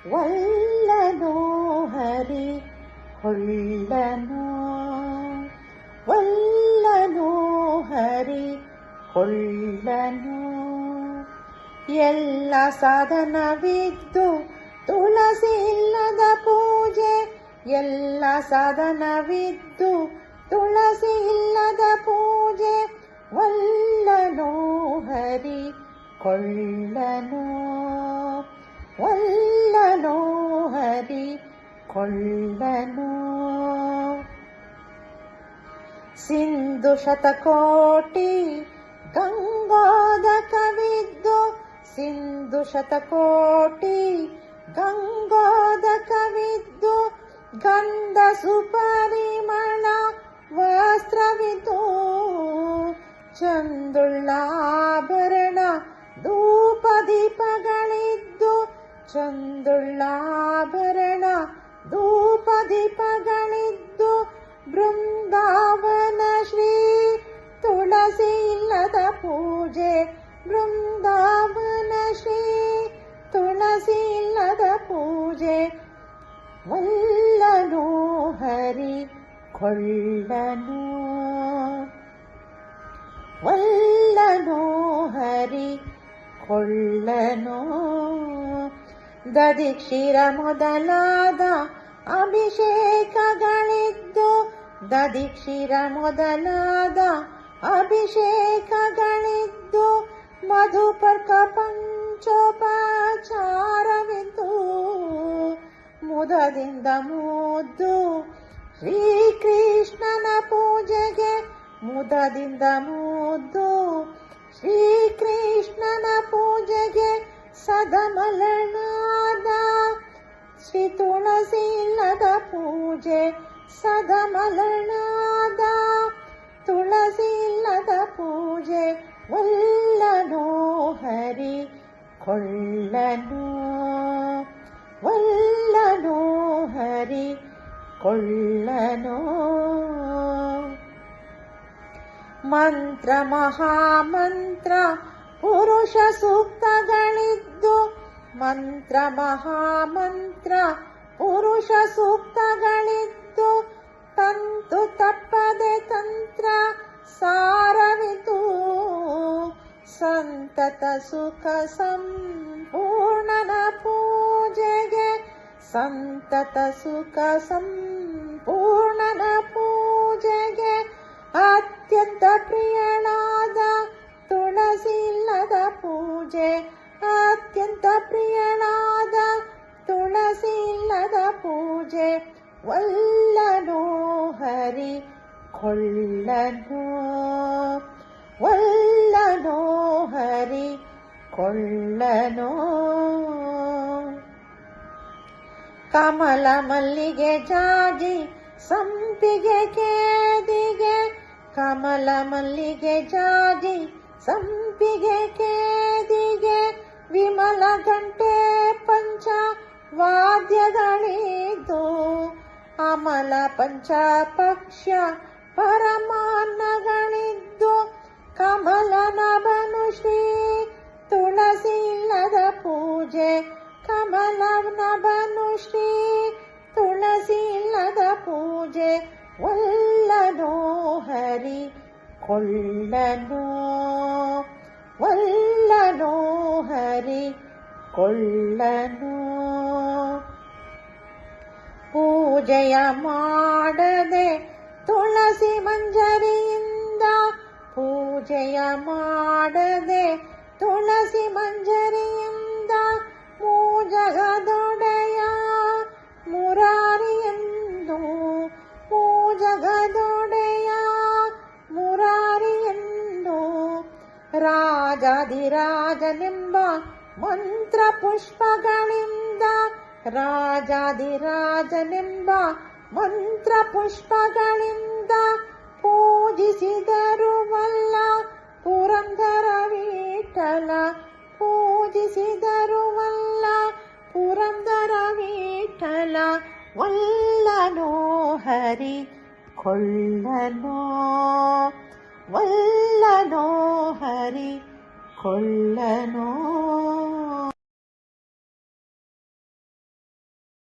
ವಲ್ಲನೋ ಹರಿ ಕೊಳ್ಳನೋ ವಲ್ಲನೋ ಹರಿ ಕೊಳ್ಳನೋ. ಎಲ್ಲ ಸಾಧನವಿದ್ದು ತುಳಸಿ ಇಲ್ಲದ ಪೂಜೆ, ಎಲ್ಲ ಸಾಧನವಿದ್ದು ತುಳಸಿ ಇಲ್ಲದ ಪೂಜೆ, ವಲ್ಲನೋ ಹರಿ ಕೊಳ್ಳನೋ ವಲ್ಲನೋ ಹರಿ ಕೊಳ್ಳನೋ. ಸಿಂಧು ಶತಕೋಟಿ ಗಂಗೋದಕವಿದ್ದು, ಸಿಂಧು ಶತಕೋಟಿ ಗಂಗೋದಕವಿದ್ದು, ಗಂಧ ಸುಪರಿಮಳ ವಸ್ತ್ರವಿದ್ದು, ಚಂದುಳ್ಳಾಭರಣ ಧೂಪ ದೀಪಗಳಿದ್ದು, ಚಂದುಳ್ಳಾಭರಣ ಧೂಪ ದೀಪಗಳಿದ್ದು, ಬೃಂದಾವನ ಶ್ರೀ ತುಳಸಿ ಇಲ್ಲದ ಪೂಜೆ, ಬೃಂದಾವನ ಶ್ರೀ ತುಳಸಿ ಇಲ್ಲದ ಪೂಜೆ, ವಲ್ಲನೋ ಹರಿ ಕೊಳ್ಳನೋ ವಲ್ಲನೋ ಹರಿ ಕೊಳ್ಳನೋ. ದಧಿಕ್ಷೀರ ಮೊದಲಾದ ಅಭಿಷೇಕಗಳಿದ್ದು, ದಧಿಕ್ಷೀರ ಮೊದಲಾದ ಅಭಿಷೇಕಗಳಿದ್ದು, ಮಧುಪರ್ಕ ಪಂಚೋಪಚಾರವಿದ್ದು, ಮುದದಿಂದ ಮುದ್ದು ಶ್ರೀಕೃಷ್ಣನ ಪೂಜೆಗೆ, ಮುದದಿಂದ ಮುದ್ದು ಶ್ರೀಕೃಷ್ಣನ ಪೂಜೆಗೆ, ಸದಮಲನಾದ ಶ್ರೀ ತುಳಸಿ ಇಲ್ಲದ ಪೂಜೆ, ಸದಮಲನಾದ ತುಳಸಿ ಇಲ್ಲದ ಪೂಜೆ, ವಲ್ಲನೋ ಹರಿ ಕೊಳ್ಳನೋ ವಲ್ಲನೋ ಹರಿ ಕೊಳ್ಳನೋ. ಮಂತ್ರ ಮಹಾಮಂತ್ರ ಪುರುಷ ಸೂಕ್ತಗಳಿದ್ದು, ಮಂತ್ರ ಮಹಾಮಂತ್ರ ಪುರುಷ ಸೂಕ್ತಗಳಿದ್ದು, ತಂತು ತಪ್ಪದೆ ತಂತ್ರ ಸಾರವಿದು, ಸಂತತ ಸುಖ ಸಂಪೂರ್ಣನ ಪೂಜೆಗೆ, ಸಂತತ ಸುಖ ಸಂಪೂರ್ಣನ ಪೂಜೆಗೆ, ಅತ್ಯಂತ ಪ್ರಿಯಳಾದ ತುಳಸಿ ಇಲ್ಲದ ಪೂಜೆ, ಅತ್ಯಂತ ಪ್ರಿಯಳಾದ ತುಳಸಿ ಇಲ್ಲದ ಪೂಜೆ, ವಲ್ಲನೋ ಹರಿ ಕೊಳ್ಳನೋ ವಲ್ಲನೋ ಹರಿ ಕೊಳ್ಳನೋ. ಕಮಲ ಮಲ್ಲಿಗೆ ಜಾಜಿ ಸಂಪಿಗೆ ಕೇದಿಗೆ, ಕಮಲ ಮಲ್ಲಿಗೆ ಜಾಜಿ ಸಂಪಿಗೆ ಕೇದಿಗೆ, ವಿಮಲ ಗಂಟೆ ಪಂಚ ವಾದ್ಯಗಳಿದ್ದು, ಅಮಲ ಪಂಚಪಕ್ಷ ಪರಮಾನ್ನಗಳಿದ್ದು, ಕಮಲ ನಭನು ಶ್ರೀ ತುಳಸಿ ಇಲ್ಲದ ಪೂಜೆ, ಕಮಲ ನಭನು ಶ್ರೀ ತುಳಸಿ ಇಲ್ಲದ ಪೂಜೆ, ವಲ್ಲನೋ ಹರಿ ಕೊಳ್ಳನೋ ವಲ್ಲನೋ ಹರಿ ಕೊಳ್ಳನೋ. ಪೂಜೆಯ ಮಾಡದೆ ತುಳಸಿ ಮಂಜರಿಯಿಂದ, ಪೂಜೆಯ ಮಾಡದೆ ತುಳಸಿ ಮಂಜರಿಯಿಂದ, ಮೂಜಗದೊಡೆಯ ಮುರಾರಿಯೆಂದು, ಮೂಜಗದೊಡೆಯ ಮುರಾರಿಯೆಂದು, ರಾಜಾದಿರಾಜನೆಂಬ ಮಂತ್ರ ಪುಷ್ಪಗಳಿಂದ, ರಾಜಾದಿರಾಜನೆಂಬ ಮಂತ್ರ ಪುಷ್ಪಗಳಿಂದ, ಪೂಜಿಸಿದರುವಲ್ಲ ಪುರಂದರ ವಿಠಲ, ಪೂಜಿಸಿದರುವಲ್ಲ ಪುರಂದರ ವಿಠಲ, ವಲ್ಲನೋ ಹರಿ ಕೊಳ್ಳನೋ ವಲ್ಲನೋ ಹರಿ ಕೊಳ್ಳನೋ.